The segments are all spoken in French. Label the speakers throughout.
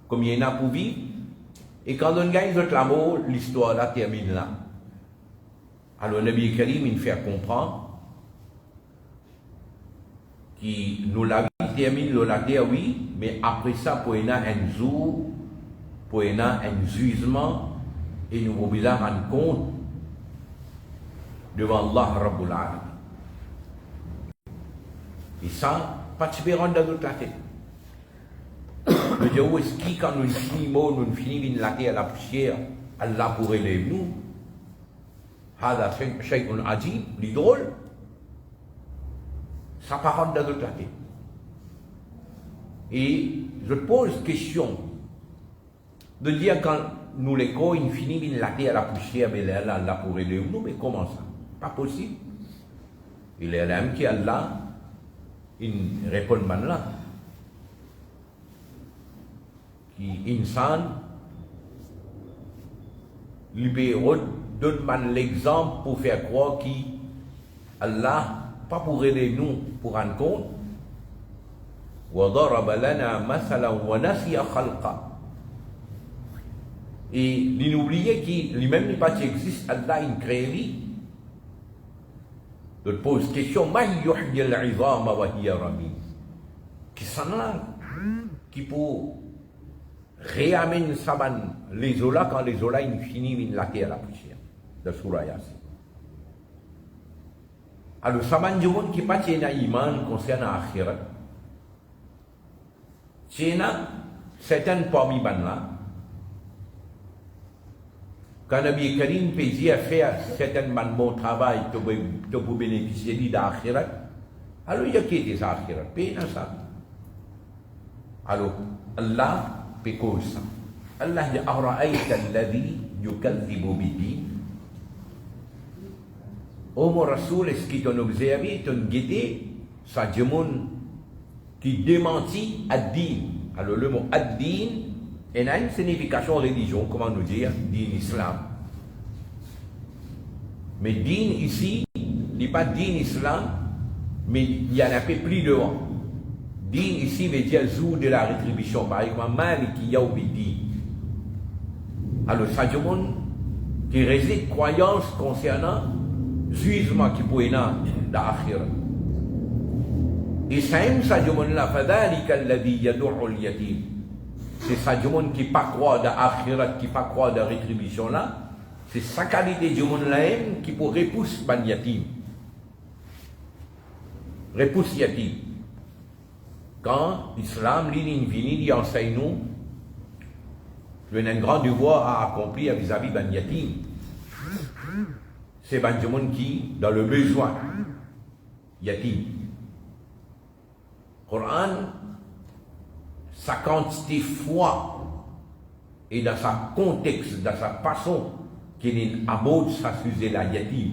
Speaker 1: comme il y en a pour vivre. Et quand on gagne notre l'amour, l'histoire là termine là. Alors, Nabi Karim, il fait comprendre qu'il nous la vie termine la terre, oui, mais après ça, pour y avoir un jour, pour y avoir un jugement, et nous devons rendre compte devant Allah Rabbul Alamin. Et ça, pas de différence dans notre tête. Je dis, où est-ce que quand nous finissons, nous finissons la terre, la poussière, Allah pourrait les nous. هذا شيء عجيب, drôle. Ça part dans notre tête. Et je pose question de dire quand nous les corps, ils finissent la terre, la poussière, mais Allah pourrait les nous, mais comment ça? Pas possible. Il est l'âme qui Allah, il répond maintenant. Qui insan, libéré, donne l'exemple pour faire croire qu'Allah, pas pour aider nous, pour rendre compte, وَضَرَبَ لَنَا مَثَلًا وَنَسِيَ خَلْقًا. Et il n'oubliait qu'il lui-même n'est pas qui existe, Allah il crée. Je te pose question, مَنْ يُحْيِي الْعِظَامَ وَهِيَ رَمِيمٌ. Qui s'en a, qui pour réamène les olas quand les olas ils finissent la terre, la poussière. De Surah Yasin. Alors, saban du monde qui pas tient iman concernant l'akhirat. Tient certaines parmi là. Quand Nabi Karim peut dire faire certains bon travail pour bénéficier de l'akhirat, alors il y a qui est l'akhirat, paye ça. Alors, Allah peut cause ça. Allah dit Ara'ayta alladhi yukadhibu bid-din. Oh mon Rasoul, est-ce qu'il t'a observé, t'a guidé, ça dit qui démentit ad-din. Alors le mot ad-din a une signification religion, comment nous dire, din islam. Mais din ici, il n'est pas din islam, mais il y en a un peu plus devant. Din ici veut dire jour de la rétribution, par exemple, Maliki Yawmiddin. Alors ça dit qui réside croyance concernant jugement qui peut être dans l'akhirat. Et ça dit là, فَذَلِكَ الَّذِي يَدُعُ الْيَتِيمِ. C'est ça dit qui ne pas croire dans l'akhirat, qui ne pas croire dans la rétribution là. C'est sa qualité du monde là qui peut repousser ban yatim. Repousse yatim. Quand l'islam, il enseigne nous, il y a un grand devoir à accomplir vis-à-vis ban yatim. C'est ban monde qui, dans le besoin, yatim. Coran, sa quantité foi et dans sa contexte, dans sa façon qu'il est à mode sa sujet la yatim.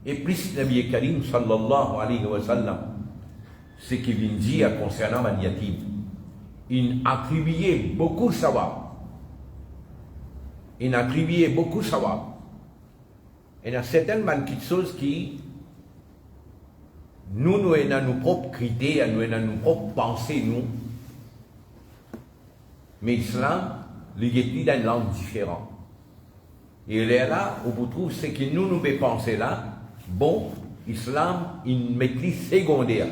Speaker 1: Et plus Nabi Karim sallallahu alayhi wa sallam, ce qu'il vient dire concernant ban yatim, il attribuait beaucoup sawab. Il attribuait beaucoup sawab. Et il y a certaines petites choses qui nous avons nos propres critères, nous avons nos propres pensées, nous. Mais l'islam, il est dans une langue différente. Et il est là où vous trouvez ce que nous pouvons penser là. Bon, l'islam, une maîtrise secondaire.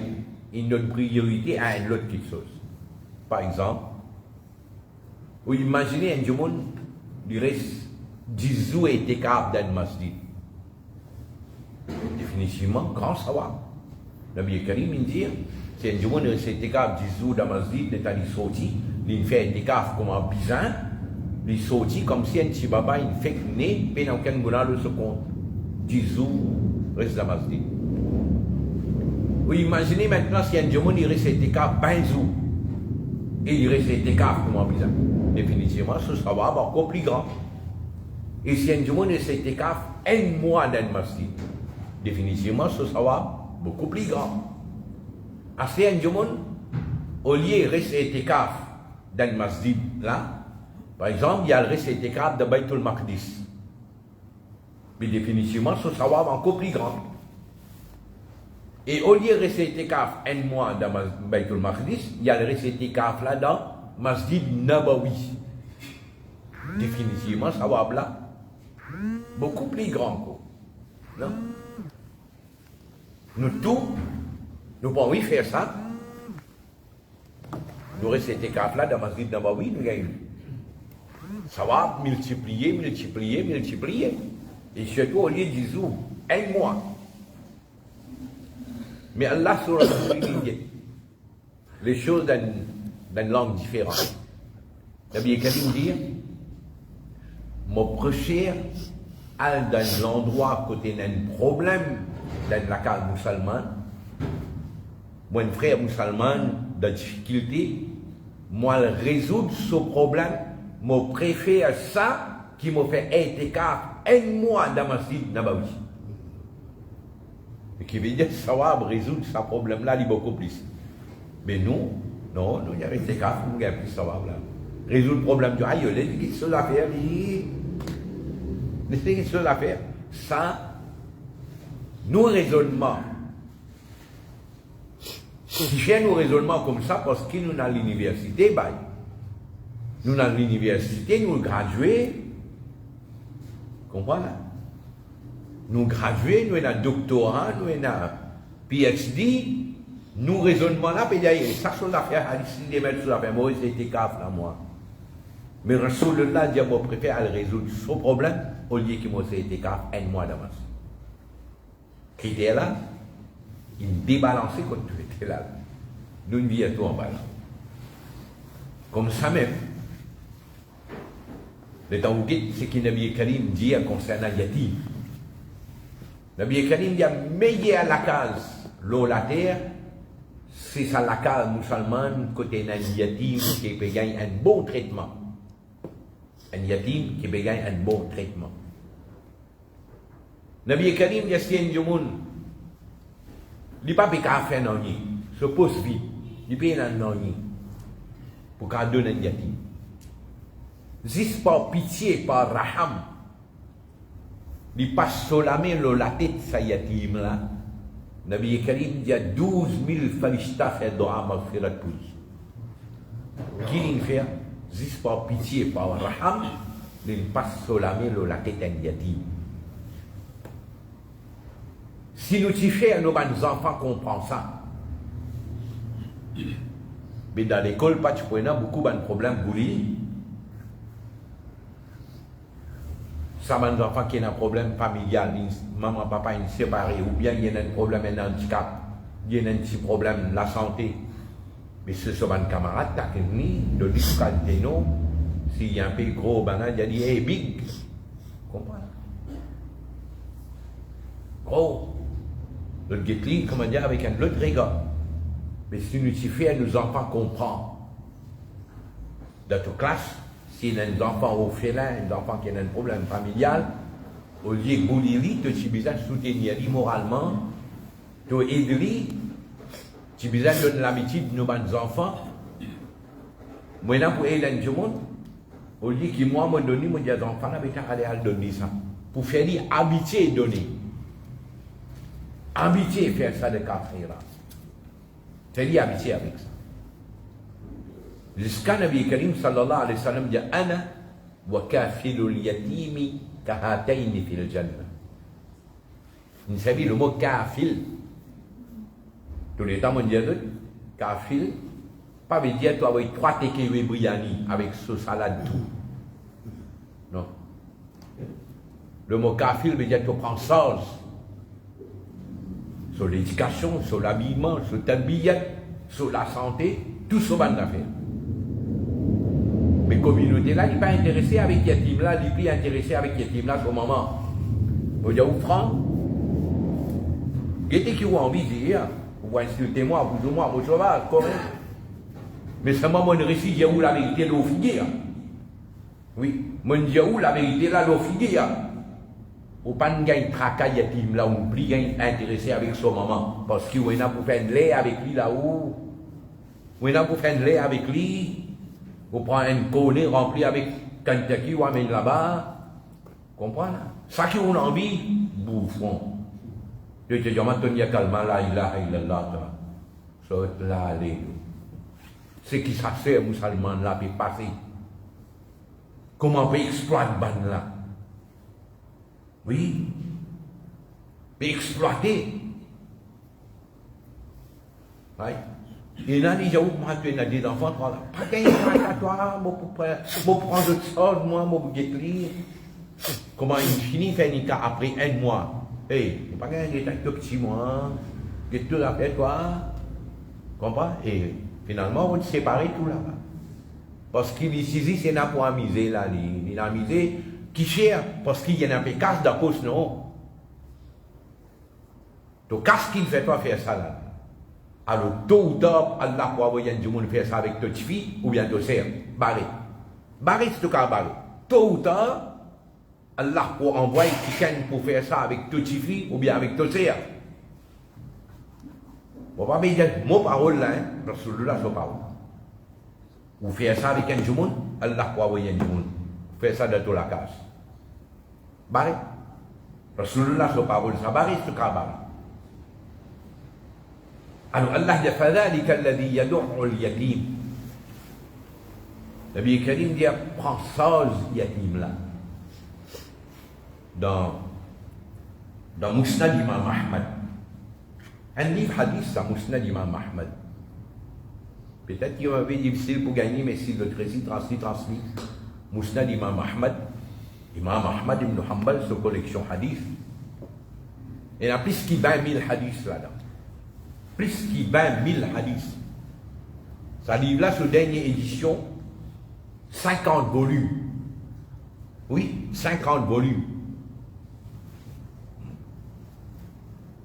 Speaker 1: Il donne priorité à une autre petite chose. Par exemple, vous imaginez un monde, il reste 10 jours et écart dans le masjid. Définitivement, grand savoir. Nabi Karim dit, si un jour c'est écart 10 jours dans le masjid, il sorti, il fait un écart comme un bizarre, il sorti comme si un petit baba, il fait né, puis dans quel moment le compte. 10 jours, reste dans le masjid. Vous imaginez maintenant si un jour il reste un écart 20 jours, et il reste un écart comme un bizarre. Définitivement, ce sera encore plus grand. Et si un jour il reste un écart 1 mois dans le masjid, définitivement, ce sera beaucoup plus grand. Assez un jour, au lieu de rester écart dans le masjid là, par exemple, il y a le reste écart de Baytul Maqdis. Mais définitivement, ce sera encore plus grand. Et au lieu de rester écart 1 mois dans Baytul Maqdis, il y a le reste écart là dans Masjid Nabawi. Définitivement, sawab là, beaucoup plus grand que. Non? Nous tous, nous pouvons oui faire ça. Nous restons ces là dans Masjid Nabawi, nous gagnons. Sawab, multiplier. Et surtout au lieu de 10 jours, un mois. Mais Allah sur les choses dans une langue différente. Nabi Karim dit, mon prochain, dans l'endroit côté d'un problème dans la case musulmane, mon frère musulman de difficulté, moi résoudre ce problème, je préfère ça qui m'a fait être un mois dans ma site Nabawi. Et qui veut dire que ça va résoudre ce problème-là, il beaucoup plus. Mais nous, non, nous, il y a été cas, nous avons plus ça va là. Résoudre le problème du aïe, il y a des choses à faire, il y a des choses à faire. Ça, nos raisonnements, si j'ai nos raisonnements comme ça, parce que nous, dans l'université, bah, nous, dans l'université, nous gradués, comprenez? Nous gradués, nous avons un doctorat, nous avons un PhD, nous raisonnements là, puis il y a ça sur l'affaire, ici, des mettre sur l'affaire, moi, c'était caf là, moi. Mais Rasulullah dit, moi, je préfère résoudre ce problème au lieu que moi, c'était caf un mois d'avance. Critère là, il débalancé quand tu étais là. Nous, une vie à tout en balance. Comme ça même. Le temps où dit, c'est que Nabi Karim dit concernant Yatim. Nabi Karim dit, meilleur la case, l'eau, la terre, c'est ça la case musulmane, côté d'un yatim qui peut gagner un bon traitement. Un yatim qui peut gagner un bon traitement. Nabi Karim dit, si un monde, il n'y a pas de faire non, se pose vite, il n'y a pas de non, pour qu'on donne un yatim. Juste par pitié, par raham, il passe sur la main la tête sa yatim là. Nabi Karim dit 12 000 farishtas fait doa maghfirat pour lui. Qui il fait? Juste par pitié, par raham, il passe sur la main la tête d'un yatim. Si nous t'y faisons, nos enfants comprennent ça. Mais dans l'école, pas de beaucoup de problèmes pour lui. Ça m'a des enfants qui ont un problème familial, maman, papa, ils sont séparés, ou bien il y a un problème, un handicap, il y a un petit problème de la santé. Mais ce sont des camarades qui ont mis de l'unicalité, non? S'il y a un peu gros, il a dit, hey, big. Comprends? Gros. Le guetling, comment dire, avec un autre regard. Mais si nous t'y faisons, nos enfants comprennent. Dans ta classe, si y a un enfant au félin, un enfant qui a un problème familial, au lieu de boulir, tu as besoin de soutenir moralement, tu as aidé, tu as besoin de donner l'habitude de nos enfants. Moi, pour aider tout le monde, au lieu que moi, je donne, moi, des enfants, je vais donner ça. Pour faire habituer et donner. Habituer et faire ça de café là. C'est habituer avec ça. Jusqu'à Nabi Karim sallallahu alayhi wa sallam dit Ana wa kafilul yatimi kahataini fil jannah. Vous savez le mot kafil. Tous les temps, on dit kafil, pas veut dire tu as 3 tekewe biryani avec ce salade tout. Non. Le mot kafil veut dire tu prends charge sur l'éducation, sur l'habillement, sur ta billet, sur la santé, tout ce genre d'affaires. Mais la communauté là, il n'est pas intéressé avec Yatim là, il est plus intéressé avec Yatim là au moment. Vous dites, vous franc, il qui ont envie de dire, vous insultez moi, vous ou moi, vous sauvage, correct. Mais c'est moi, mon récit, il y a où la vérité de l'offiguer. Oui, mon il y a où la vérité là, l'offiguer. Ou pas de gain tracas Yatim là, ou plus gain intéressé avec son maman. Parce qu'il y a pour faire de lait avec lui là-haut. Il y a pour faire de lait avec lui. Vous prenez un collet rempli avec Kentucky ou amène là-bas. Comprenez? Ça qui ont envie, bouffon. Je te dis, maintenant, il y a calme, la ilaha illallah. Saute là, allez. c'est qui ça fait musulman là, puis passer. Comment on peut exploiter ban là? Oui. Mais exploiter. Oui. Et là, les gens, moi, tu as des enfants, pas qu'un à toi, moi, prendre autre chose, moi, lire. Comment il finit faire une cas après un mois? Hey, pas qu'un détail de petit mois, que tout a fait, toi. Comprends? Et finalement, on se sépare tout là-bas. Parce qu'il ici, c'est n'a pas amusé là, il a amusé qui cher, parce qu'il y en a un peu casse de cause, non? Donc, qu'est-ce qu'il fait toi faire ça là? Alors, tôt ou tard, Allah pour envoyer du monde faire ça avec toute fille ou bien ton sœur. Barré. Barré, c'est tout cas barré. Tôt ou tard, Allah pour envoyer quelqu'un pour faire ça avec toute fille ou bien avec ton sœur. On va pas dire mon parole là, parce que là, c'est parole. Vous faites ça avec un du monde, Allah pour envoyer du monde. Vous faites ça dans toute la case. Barré. Parce que là, c'est parole, ça barré, c'est tout cas barré. Alors Allah dit فذلك الذي يدعو اليتيم. Nabi Karim dit prends soin yatim là. Dans Musnad Imam Ahmad. Un livre hadith ça Musnad Imam Ahmad. Peut-être qu'il va être difficile pour gagner, mais si le récit transmis. Musnad Imam Ahmad. Imam Ahmad ibn Hanbal, sa collection hadith. Il y a plus de 20 000 hadiths là-dedans. Plus de 20 000 hadiths. Ça livre là, sur dernière édition, 50 volumes. Oui, 50 volumes.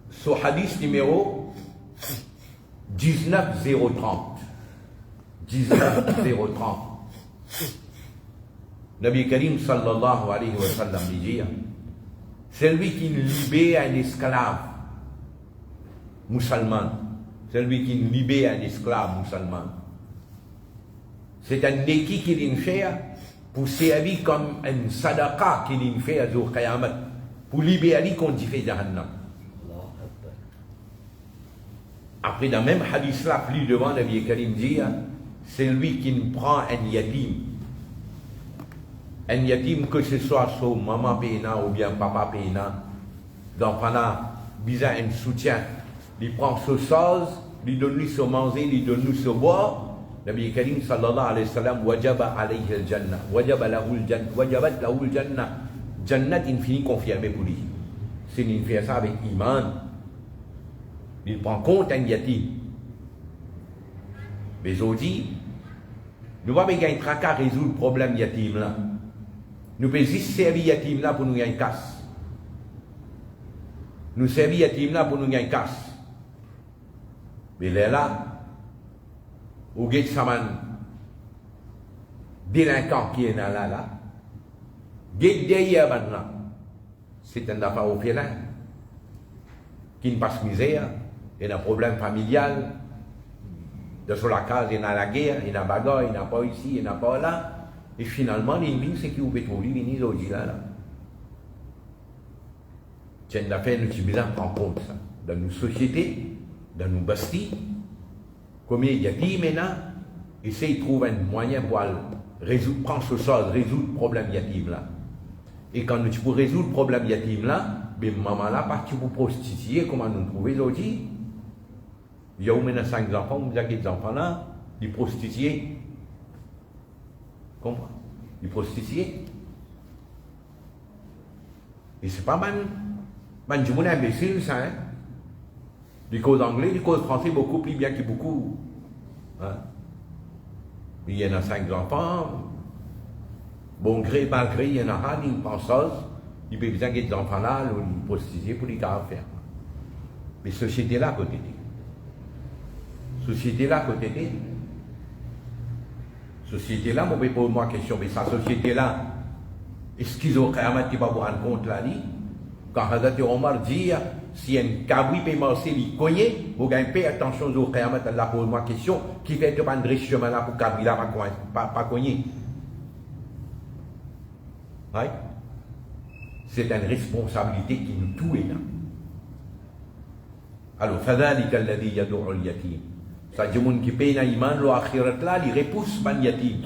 Speaker 1: Sur hadith numéro 19030. 19030. Nabi Karim sallallahu alayhi wa sallam dit, celui qui libère un esclave musulman, celui qui libère un esclave musulman, c'est un neki qu'il vient faire pour servir comme un sadaqa qu'il vient faire au Qiyamah, pour libérer qu'on dit fait Jahannam. Après, dans le même hadith là, plus devant, Nabi Karim dit, c'est lui qui prend un yatim. Un yatim, que ce soit son maman péna ou bien papa péna, donc pendant besoin un soutien, il prend ce chose, il donne lui ce manger, il donne lui ce boire. Nabi Karim sallallahu alayhi wa sallam, wajaba alayhi al-jannah, wajaba lahu al-jannah, wajabat lahu al-jannah. Jannat infini confirmé pour lui. C'est une fait ça avec iman. Il prend compte un yatim. Mais aujourd'hui, nous ne pouvons pas tracas résoudre le problème yatim là. Nous pouvons juste servir yatim là pour nous gagner casse. Nous servir yatim là pour nous gagner casse. Mais là, au guet saman délinquant qui est là, guet derrière maintenant, c'est un affaire au félin qui ne passe misère, il y a un problème familial, de sur la case, il y a la guerre, il y a la bagarre, il n'y a pas ici, il n'y a pas là, et finalement, l'ennemi, c'est qui vous pétrole, il vient aujourd'hui là. C'est une affaire, nous devons prendre compte ça, dans nos sociétés, dans nos bastilles, combien il y a dit maintenant, essaye de trouver un moyen pour résoudre, prendre ce sort, résoudre le problème yatim là. Et quand tu peux résoudre le problème yatim là, ben maman là, parti pour prostituer, comment nous trouver aujourd'hui? Il y a maintenant 5 enfants, vous avez des enfants là, ils prostitués. Comprends? Ils prostitués. Et c'est pas mal. Man, je suis imbécile ça, hein? Les causes anglais, les causes français, beaucoup plus bien que beaucoup. Hein? Il y en a 5 enfants. Bon gré, mal gré, il y en a un, ils pensent, ils peuvent bien des enfants là, ils prostituer pour les faire. Mais société là, à côté de. Société là, à côté de. Société là, moi, je pose moi question, mais sa société là, est-ce qu'ils ont vraiment pas vous rendre compte là, quand Hazrat Omar dit, si un cabri peut marcher, il cogné, vous gagnez pas attention au Qiyamah, Allah pose moi question, qui fait que prendre ce chemin là pour cabri là, pas cogner. Oui? C'est une responsabilité qui nous tue là. Alors, فذلك الذي يدعو اليتيم. Ça dit monde qui paye dans l'iman, l'akhirat là, il repousse ban yatim.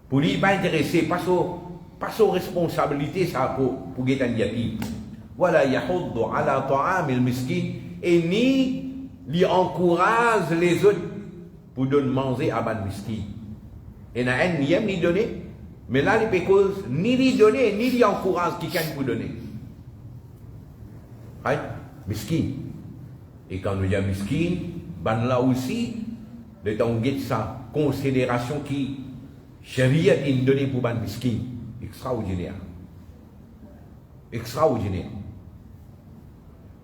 Speaker 1: Pour lui, il pas intéressé, pas aux responsabilités ça pour guetter un yatim. Voilà, yahuddu ala ta'am al-miskin, et ni lui encourage les autres pour donner manger à ban miskin. Et n'a un ni aime ni donner, mais là les pécoses ni lui donner ni lui encourage quelqu'un pour donner. Right? Miskin. Et quand nous disons miskin, ben là aussi, le temps où sa considération qui Sharia est donnée pour ban miskin, extraordinaire. Extraordinaire.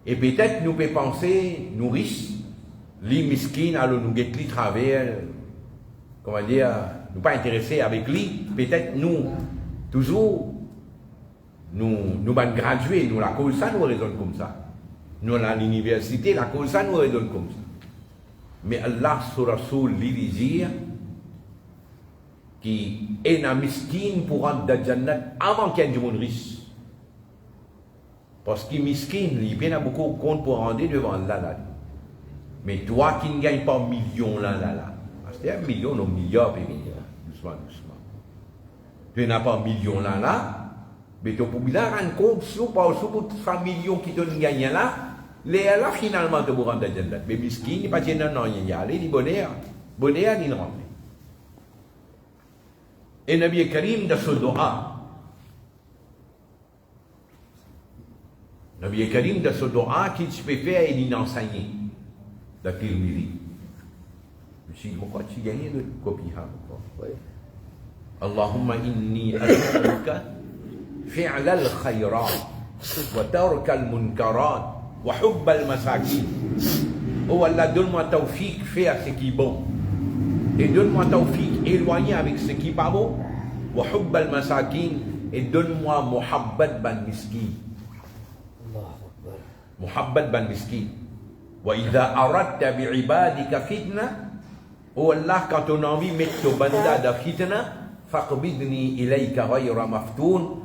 Speaker 1: Et peut-être nous pouvons penser, nous riches, les miskin, alors nous guettons les travers, comment dire, nous pas intéressés avec lui, peut-être nous, toujours, nous ban gradués, nous la cause ça nous raisonne comme ça. Nous à l'université, la cause ça nous raisonne comme ça. Mais Allah sur Rasoul lui dire qui est un miskin pour rentrer dans le Jannat avant qu'il y ait du monde riche. Parce qu'il est miskin, il y a beaucoup de comptes pour rentrer devant Allah. Mais toi qui ne gagnes pas un million là. Parce que 1 million, non, milliard, doucement. Tu n'as pas un million là. Mais tu peux bien rendre compte, sur 100 millions qui te gagnent là, là finalement tu peux rentrer dans le Jannat. Mais miskin, il n'y a pas de non, il y a les bonheur, il rentre. Et Nabi Karim dans ce doa, Nabi Karim dans ce doa qu'il se peut faire, il enseigne dans Tirmidhi. Je me suis dit, pourquoi tu gagnes de copie? Allahumma inni as'aluka fi'l al-khayrat wa tark al-munkarat wa hubb al-masakin. Oh Allah, donne-moi tawfiq, faire ce qui est bon. Et donne-moi tawfiq, éloigner avec ce qui n'est pas bon. Wa hubb al-masakin, et donne-moi muhabbat ban miskin. Muhabbat ban miskin. Wa idha aradta bi'ibadika fitna, oh Allah, quand on a envie de mettre au banda de fitna, faqbidni ilayka ghayra maftoun,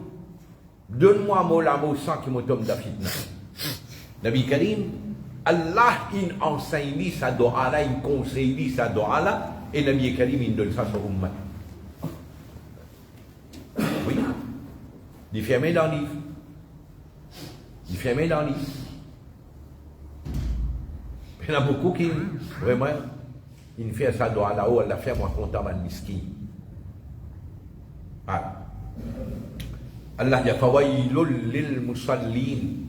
Speaker 1: donne-moi mon amour sans qu'il me tombe de fitna. Nabi Karim, Allah il enseigne sa doa là, il conseille sa doa là, et Nabi Karim il donne ça sur Ummat. Oui, il ferme dans le livre. Il ferme dans le livre. Il y en a beaucoup qui, vraiment, il fait sa doa là-haut, elle a fait moi content man miskin. Voilà. Allah dit fawailul lil musallin.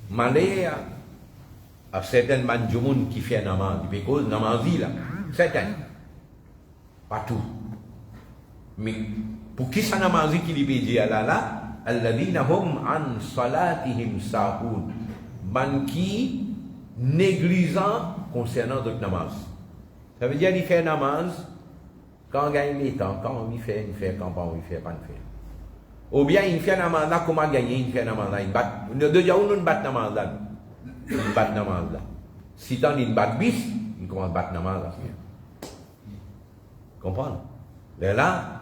Speaker 1: Malheur à certaines manjoumoun qui fait namaz, parce que namaz là, certaines, pas tout. Mais pour qui ça namaz qui lui dit là, alladhina hum an salatihim sahun, man qui négligent concernant d'autres namaz. Ça veut dire qu'il fait namaz quand il gagne les temps, quand on fait, quand on fait, pas de faire. Ou bien il fait namaz là, comment gagner, il fait namaz là, il bat. Déjà, on ne bat namaz là. Il bat namaz là. Si tu as une bat bis, il commence à battre namaz là. Comprends? Là,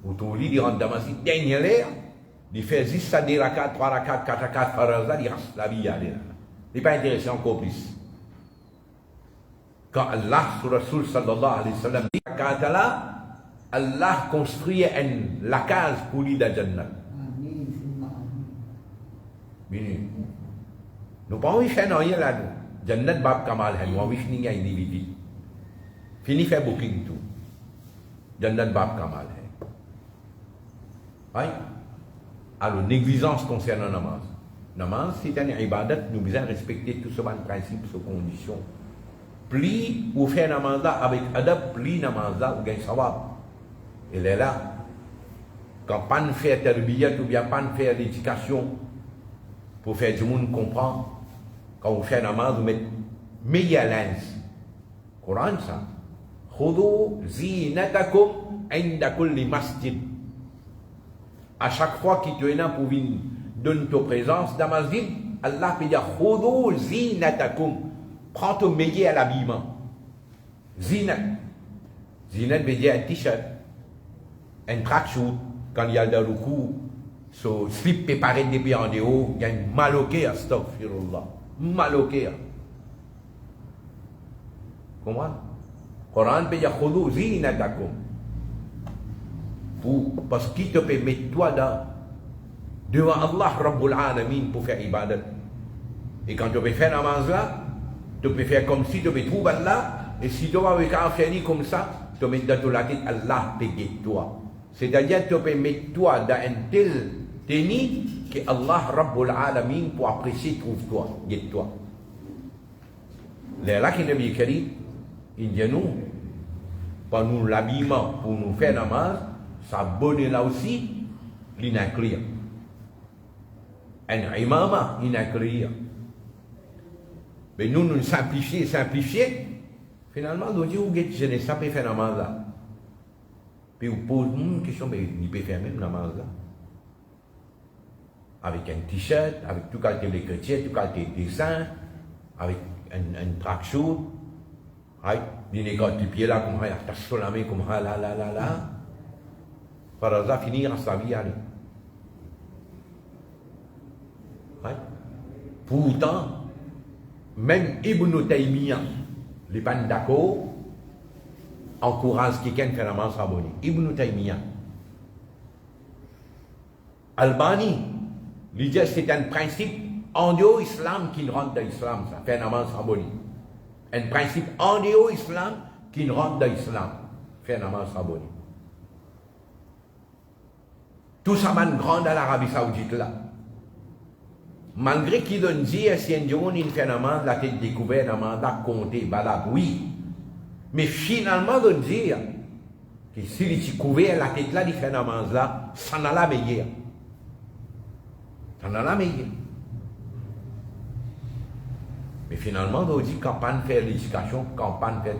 Speaker 1: où tu lis, il rentre dans la dernière l'air, il fait 10 rakat, 3 rakat, 4 rakat, farazat, il reste la vie là. Il n'est pas intéressé encore plus. Quand Allah, sur Rasul sallallahu alayhi wa sallam, dit là, Allah construit la case pour lui dans Jannat. Nous pas envie de faire rien là. Jannat bab kamal hai, nous envie de finir individu. Fini faire booking tout. Jannat bab kamal hai. Alors, négligence concernant namaz. Namaz, c'est un ibadat, nous devons respecter tout ce principe, ces conditions. Plus vous faites namaz là avec adab, plus namaz là vous gagnez sawab. Il est là. Quand pas de faire terbiyat ou bien pas de faire l'éducation pour faire du monde comprendre. Quand vous faites namaz, vous mettez meilleur lens. Coran ça. Khudou zinatakum inda kulli masjid. À chaque fois qu'il te pour venir donner ta présence dans la masjid, Allah peut dire khudou zinatakum. Prends ton meilleur à l'habillement. Zinat. Zinat veut dire un t-shirt. Un tracksuit, quand il y a le rukou, so slip préparé depuis en dehors, il y a une maloquée à astaghfirullah. Maloquée. Comment? Coran peut dire khudou zinatakum. Parce qu'il te peut mettre toi devant Allah Rabbul Alamin pour faire ibadat. Et quand tu peux faire namaz là, tu peux faire comme si tu peux trouver Allah, et si tu vas faire comme ça, tu mets dans la tête Allah peut guider toi. C'est-à-dire tu peux mettre toi dans un tel tenue que Allah Rabbul Alamin pour apprécier trouve toi, guide toi. Là qui Nabi Karim, il dit nous, pour nous l'habillement, pour nous faire namaz, ça bonne là aussi, l'inclure. Un imama, l'inclure. Mais nous simplifier, finalement, nous disons, je ne sais pas faire namaz là. Puis vous posez une question, mais il peut faire même namaz là. Avec un t-shirt, avec tout qualité de chrétien, tout qualité de dessin, avec un tracksuit, right? Il n'est pas du pied là, comme ça, il sur la main, comme ça, là. Par hasard, finir sa vie, allez. Right? Pourtant, même Ibn Taymiyyah, les pas d'accord, encourage quelqu'un à faire namaz abonné. Ibn Taymiyyah. Albani, l'idée c'est un principe en dehors islam qui rentre dans l'islam, ça fait namaz abonné. Un principe en dehors islam qui rentre dans l'islam, fait namaz abonné. Tout ça m'a grand dans l'Arabie Saoudite là. Malgré qu'il donne dire si un jour il fait namaz, la tête découverte, un mandat compté, balade, oui. Mais finalement, on dit que s'il est couvert la tête là, il fait namaz là, ça n'a la meilleure. Ça n'a la meilleure. Mais finalement, on dit campagne faire l'éducation, campagne faire.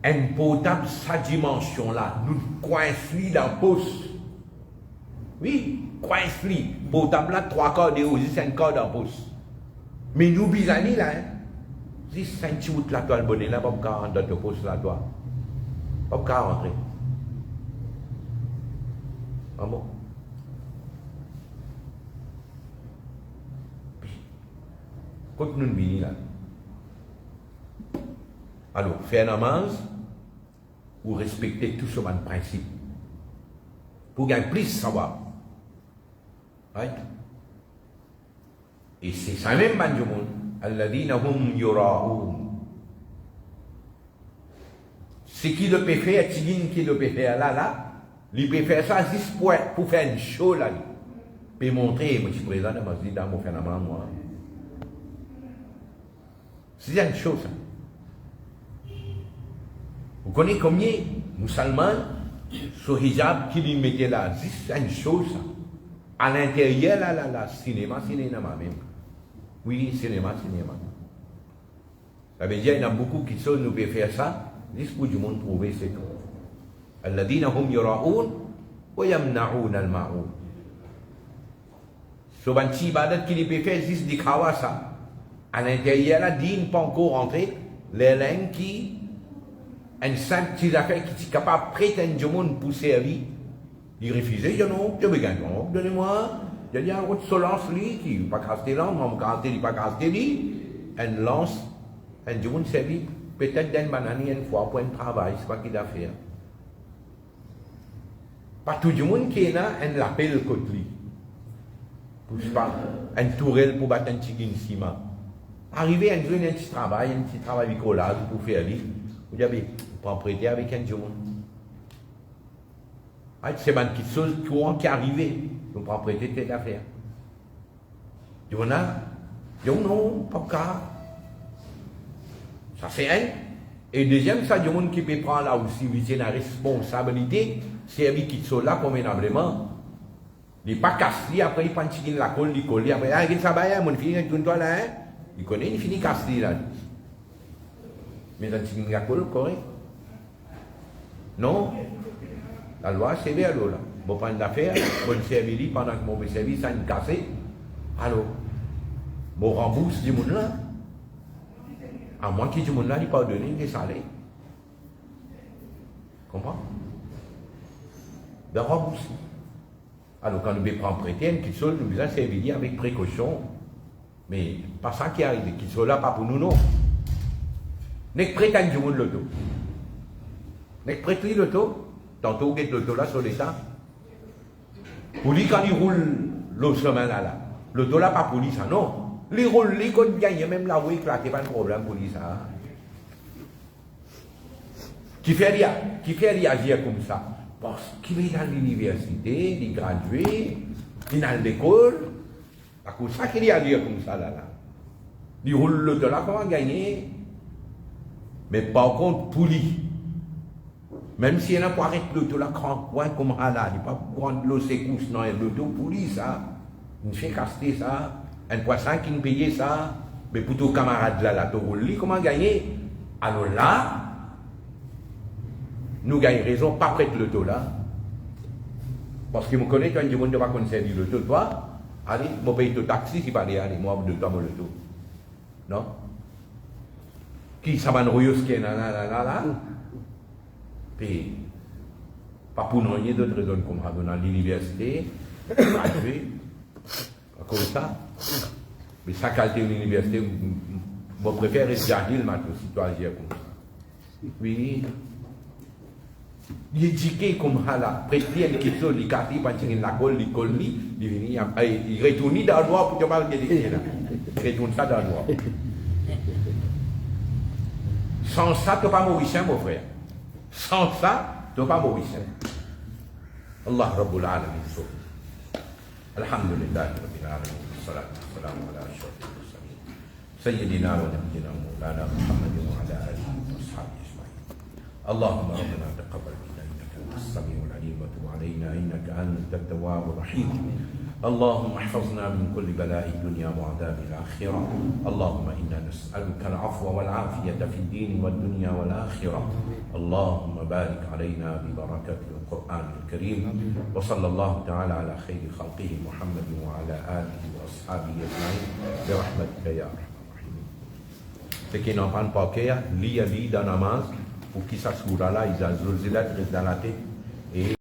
Speaker 1: Impotable sa dimension là, nous coincés dans le poste. Oui, coincés. Potable là, 3 quarts de haut, 5 quarts dans le poste. Mais nous, bisani là, hein. Si 5 chouttes là, toi, le bonnet là, pas pour rentrer dans ton poste là, toi. Pas pour rentrer. Ah bon? Quand nous venons là. Alors, faire namaz ou respecter tout ce principe. Pour gagner plus savoir. Right? Et c'est ça même, Banjoumon. Alladina hum yura'oun. Ce qui le peut faire, Tigine qui le peut faire là, il peut faire ça juste pour faire une show là. Il peut montrer, moi je suis présent dans ma vie, dans mon phénomène, moi. C'est une chose, ça. Vous connaissez combien de musulmans, ce hijab qu'il mettait là, c'est une chose, ça. À l'intérieur, là, cinéma même. Oui, cinéma. Ça veut dire qu'il y en a beaucoup qui sont, nous peuvent faire ça, juste pour du monde trouver c'est tout. Alladina hum yura'oun, wa yamna'oun al-ma'oun. Souvent, si ibadat qu'il peut faire, juste des kawa ça. À l'intérieur, là, dit pas encore rentrer, les langues qui, un simple petit affaire qui est capable de prétendre du monde pour servir, il refusait, il dit non, je veux gagner, donnez-moi, il y a un autre solence, lui, qui ne va pas casser l'angle, on va casser, il va pas casser, lui, un lance, un du monde servi, peut-être d'une banane une fois pour un travail, c'est pas qu'il a fait. Pas tout le monde qui est là, un l'appel contre lui. Un tourelle pour battre un petit ciment. Arrivé à un petit travail bricolage pour faire lui. Vous dites, on peut prêter avec un jour. C'est une petite chose qui est arrivée. On peut prêter telle affaire. Il y en a, non, pas de cas. Ça c'est un. Et deuxième, ça, il y a des gens qui peut prendre là aussi, c'est la responsabilité, c'est lui qui sont là convenablement. Il n'est pas cassé, après il prend la colle, il colle, après, ah, il travaille, mon fils, il toi là, hein. Il connaît, il finit cassé là. Mais dans la colle, correct. Non, la loi, c'est bien là. Bon, prendre l'affaire, bon servir, pendant que mon service, ça est cassé. Alors, bon rembourse du monde là. À moins que du monde là, il pas donné des salaires. Comprends? De rembourser. Alors, quand nous prenons prêter, qu'ils sont, nous devons servir avec précaution. Mais pas ça qui arrive, qu'ils sont là, pas pour nous, non. Nek prétend du monde l'auto. Nek prêtez l'auto, tantôt get l'auto là sur l'état. Pour lui, quand il roule le chemin là, l'auto là pas pour lui ça, non. Les roule, les qu'on gagne, même là où il éclate, pas de problème pour lui ça. Qui fait réagir comme ça? Parce qu'il est dans l'université, il est gradué, il est dans l'école. C'est pour ça qu'il réagit comme ça là. Il roule l'auto là, comment gagner? Mais par contre, pour lui, même si il n'a pas arrêté l'auto là, comme là, il n'a pas prendre l'eau secousse dans l'auto, pour lui ça, il fait caster ça. Un poisson qui nous paye ça, mais pour tous camarades là, tu roules, comment gagner? Alors là, nous gagnons raison, pas près de l'auto là. Parce que je connais quand je ne vais pas connaître l'auto, toi, allez, je paye ton taxi, si pas allez, moi, de toi, mon auto. Non? Qui ça va nous rejoindre là? Puis, pas pour nous, il y a d'autres raisons comme ça, dans l'université, gradué, comme ça. Mais ça, qualité de l'université, je préfère regarder le matin, si tu agis comme ça. Oui. Il est éduqué comme ça, là. Prêter une question, il casse, il passe dans la colle, il colle, il retourne dans le noir pour te parler de là. Il retourne ça dans le noir. Sans ça, tu n'es pas mauricien, mon frère. Sans ça, tu n'es pas mauricien. Allah Rabbul Alamin. Alhamdulillah, Rabbil Alamin. الصلاة والسلام على أشرف المرسلين سيدنا ونبينا مولانا محمد وعلى آله وأصحابه أجمعين. اللهم ربنا تقبل منا إنك أنت السميع العليم وتب علينا إنك أنت التواب الرحيم. اللهم احفظنا من كل بلاء الدنيا وعذاب الآخرة. اللهم إنا نسألك العفو والعافية في الدين والدنيا والآخرة. اللهم بارك علينا ببركة القرآن الكريم وصلى الله تعالى على خير خلقه محمد وعلى آله وأصحابه أجمعين برحمتك يا أرحم الراحمين. Ce qui n'en parle pas qu'il lit dans la namaz pour qu'il s'assure là, ils ont zolzilat dans la tête.